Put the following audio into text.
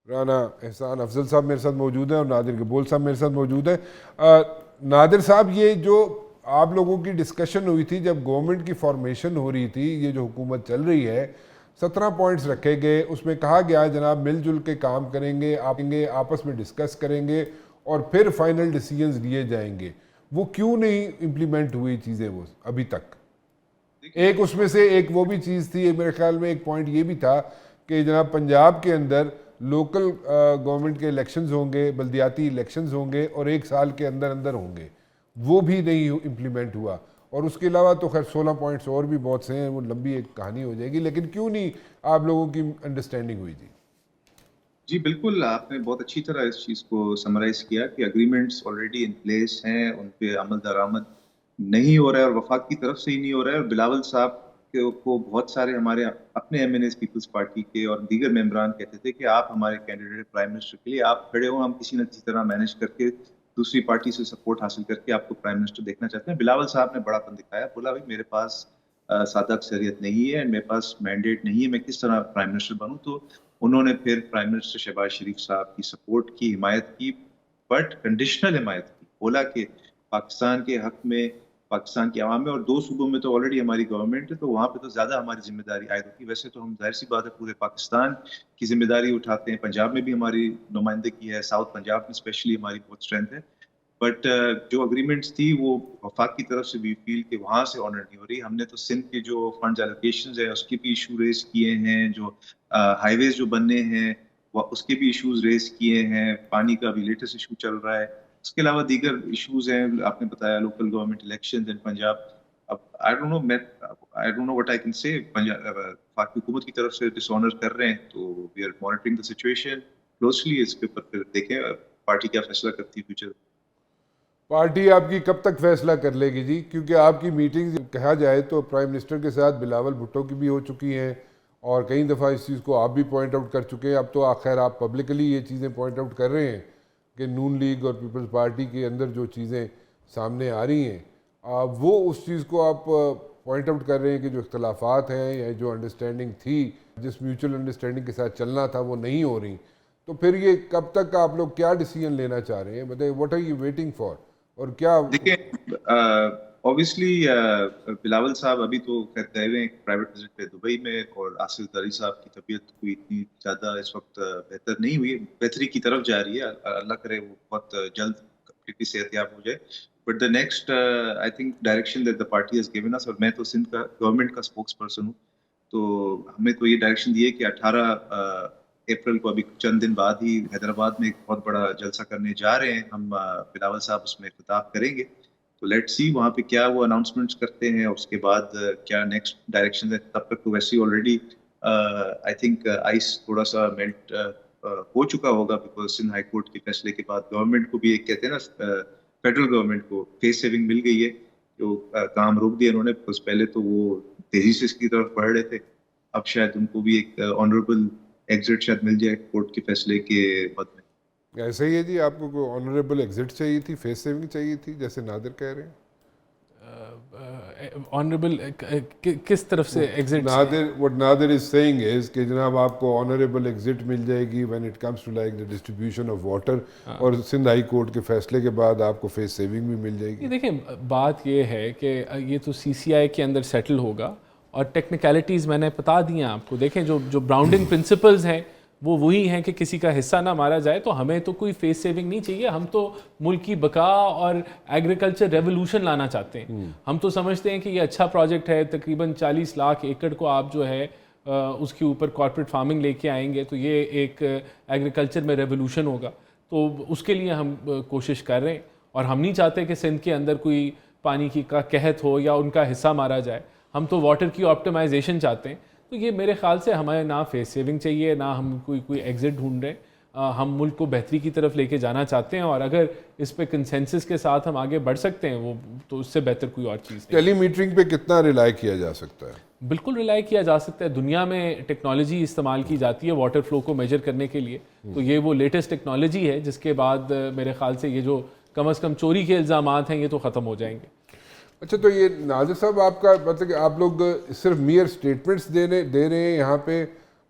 رانا احسان افضل صاحب میرے ساتھ موجود ہیں اور نادر قبول صاحب میرے ساتھ موجود ہیں. نادر صاحب، یہ جو آپ لوگوں کی ڈسکشن ہوئی تھی جب گورنمنٹ کی فارمیشن ہو رہی تھی، یہ جو حکومت چل رہی ہے، 17 پوائنٹس رکھے گئے، اس میں کہا گیا جناب مل جل کے کام کریں گے، آپس میں ڈسکس کریں گے اور پھر فائنل ڈیسیجنز لیے جائیں گے. وہ کیوں نہیں امپلیمنٹ ہوئی چیزیں وہ ابھی تک؟ ایک اس میں سے ایک وہ بھی چیز تھی، میرے خیال میں ایک پوائنٹ یہ بھی تھا کہ جناب پنجاب کے اندر لوکل گورنمنٹ کے الیکشنز ہوں گے، بلدیاتی الیکشنز ہوں گے اور 1 سال کے اندر اندر ہوں گے. وہ بھی نہیں امپلیمنٹ ہوا. اور اس کے علاوہ تو خیر 16 پوائنٹس اور بھی بہت سے ہیں، وہ لمبی ایک کہانی ہو جائے گی. لیکن کیوں نہیں آپ لوگوں کی انڈرسٹینڈنگ ہوئی تھی؟ جی بالکل، آپ نے بہت اچھی طرح اس چیز کو سمرائز کیا کہ اگریمنٹس آلریڈی ان پلیس ہیں، ان پہ عمل درآمد نہیں ہو رہا ہے اور وفاق کی طرف سے ہی نہیں ہو رہا ہے. اور بلاول صاحب کو بہت سارے ہمارے اپنے M N As Peoples Party کے اور دیگر ممبران کہتے تھے کہ آپ ہمارے کینڈیڈیٹ پرائم منسٹر کے لیے آپ کھڑے ہوں، ہم کسی نہ کسی طرح مینیج کر کے دوسری پارٹی سے سپورٹ حاصل کر کے آپ کو پرائم منسٹر دیکھنا چاہتے ہیں. بلاول صاحب نے بڑا پن دکھایا، بولا بھائی میرے پاس سادہ اکثریت نہیں ہے، میرے پاس مینڈیٹ نہیں ہے، میں کس طرح پرائم منسٹر بنوں. تو انہوں نے پھر پرائم منسٹر شہباز شریف صاحب کی سپورٹ کی، حمایت کی، بٹ کنڈیشنل حمایت کی. بولا کہ پاکستان کے حق میں، پاکستان کی عوام میں، اور 2 صوبوں میں تو آلریڈی ہماری گورنمنٹ ہے تو وہاں پہ تو زیادہ ہماری ذمہ داری عائد ہوتی ہے. ویسے تو ہم ظاہر سی بات ہے پورے پاکستان کی ذمہ داری اٹھاتے ہیں، پنجاب میں بھی ہماری نمائندگی ہے، ساؤتھ پنجاب میں اسپیشلی ہماری بہت اسٹرینتھ ہے. بٹ جو اگریمنٹس تھی وہ وفاق کی طرف سے بھی فیل کہ وہاں سے آنر نہیں ہو رہی. ہم نے تو سندھ کے جو فنڈز ایلوکیشنز ہیں اس کے بھی ایشو ریز کیے ہیں، جو ہائی ویز جو بننے ہیں اس کے بھی ایشوز ریز کیے ہیں، پانی کا بھی لیٹسٹ ایشو چل رہا ہے. اس کے علاوہ دیگر ایشوز ہیں، آپ نے بتایا local government elections in Punjab. اب I don't know what I can say. وفاقی حکومت کی طرف سے ڈس آنر کر رہے ہیں تو we are monitoring the situation closely. اس کے اوپر پھر دیکھیں پارٹی کیا فیصلہ کرتی ہے فیوچر. پارٹی آپ کی کب تک فیصلہ کر لے گی جی؟ کیونکہ آپ کی میٹنگ کہا جائے تو پرائم منسٹر کے ساتھ بلاول بھٹو کی بھی ہو چکی ہیں اور کئی دفعہ اس چیز کو آپ بھی پوائنٹ آؤٹ کر چکے ہیں. اب تو آخر آپ پبلکلی یہ چیزیں پوائنٹ آؤٹ کر رہے ہیں کہ نون لیگ اور پیپلز پارٹی کے اندر جو چیزیں سامنے آ رہی ہیں وہ اس چیز کو آپ پوائنٹ آؤٹ کر رہے ہیں کہ جو اختلافات ہیں یا جو انڈرسٹینڈنگ تھی، جس میوچل انڈرسٹینڈنگ کے ساتھ چلنا تھا، وہ نہیں ہو رہی. تو پھر یہ کب تک آپ لوگ کیا ڈیسیجن لینا چاہ رہے ہیں؟ بتائیے، what are you waiting for? اور کیا دیکھیں اوبیسلی بلاول صاحب ابھی تو خیر گئے ہوئے ہیں پرائیویٹ وزٹ پہ دبئی میں، اور آصف داری صاحب کی طبیعت کوئی اتنی زیادہ اس وقت بہتر نہیں ہوئی، بہتری کی طرف جا رہی ہے. اللہ کرے وہ بہت جلد کمپلیٹلی صحت یاب ہو جائے. But the next I think direction that the party has given us, اور میں تو سندھ کا گورنمنٹ کا اسپوکس پرسن ہوں، تو ہمیں تو یہ ڈائریکشن دی ہے کہ 18 اپریل کو ابھی چند دن بعد ہی حیدرآباد میں ایک بہت بڑا جلسہ کرنے جا رہے ہیں ہم. بلاول صاحب اس میں خطاب کریں گے، تو لیٹ سی وہاں پہ کیا وہ اناؤنسمنٹس کرتے ہیں اور اس کے بعد کیا نیکسٹ ڈائریکشن ہے. تب تک تو ویسے ہی آلریڈی آئی تھنک آئس تھوڑا سا میلٹ ہو چکا ہوگا، بیکاز سندھ ہائی کورٹ کے فیصلے کے بعد گورنمنٹ کو بھی ایک کہتے ہیں نا فیڈرل گورنمنٹ کو فیس سیونگ مل گئی ہے، جو کام روک دیا انہوں نے، بکاز پہلے تو وہ تیزی سے اس کی طرف بڑھ رہے تھے. اب شاید ان کو بھی ایک آنریبل ایگزٹ شاید مل جائے کورٹ کے فیصلے کے بعد میں. ایسا ہی ہے جی؟ آپ کو کوئی آنریبل ایگزٹ چاہیے تھی، فیس سیونگ چاہیے تھی جیسے نادر کہہ رہے ہیں؟ آنریبل کس طرف سے ایگزٹ؟ نادر از سیئنگ از کہ جناب آپ کو آنریبل ایگزٹ مل جائے گی when it comes to like the distribution of water, اور سندھ ہائی کورٹ کے فیصلے کے بعد آپ کو فیس سیونگ بھی مل جائے گی. دیکھیں بات یہ ہے کہ یہ تو سی سی آئی کے اندر سیٹل ہوگا، اور ٹیکنیکلٹیز میں نے بتا دی ہیں آپ کو. دیکھیں جو براؤنڈنگ پرنسپلز ہیں وہ وہی ہیں کہ کسی کا حصہ نہ مارا جائے. تو ہمیں تو کوئی فیس سیونگ نہیں چاہیے، ہم تو ملک کی بقا اور ایگریکلچر ریولوشن لانا چاہتے ہیں. ہم تو سمجھتے ہیں کہ یہ اچھا پروجیکٹ ہے، تقریباً 40 لاکھ ایکڑ کو آپ جو ہے اس کے اوپر کارپوریٹ فارمنگ لے کے آئیں گے تو یہ ایک ایگریکلچر میں ریولوشن ہوگا. تو اس کے لیے ہم کوشش کر رہے ہیں، اور ہم نہیں چاہتے کہ سندھ کے اندر کوئی پانی کی کا قحط ہو یا ان کا حصہ مارا جائے. ہم تو واٹر کی آپٹیمائزیشن چاہتے ہیں. تو یہ میرے خیال سے ہمیں نہ فیس سیونگ چاہیے، نہ ہم کوئی ایگزٹ ڈھونڈ رہے ہیں. ہم ملک کو بہتری کی طرف لے کے جانا چاہتے ہیں، اور اگر اس پہ کنسنسس کے ساتھ ہم آگے بڑھ سکتے ہیں وہ تو اس سے بہتر کوئی اور چیز نہیں. ٹیلی میٹرنگ پہ کتنا ریلائی کیا جا سکتا ہے؟ بالکل ریلائی کیا جا سکتا ہے. دنیا میں ٹیکنالوجی استعمال کی جاتی ہے واٹر فلو کو میجر کرنے کے لیے، تو یہ وہ لیٹسٹ ٹیکنالوجی ہے جس کے بعد میرے خیال سے یہ جو کم از کم چوری کے الزامات ہیں یہ تو ختم ہو جائیں گے. اچھا، تو یہ ناظر صاحب آپ کا مطلب کہ آپ لوگ صرف میئر سٹیٹمنٹس دے رہے ہیں یہاں پہ،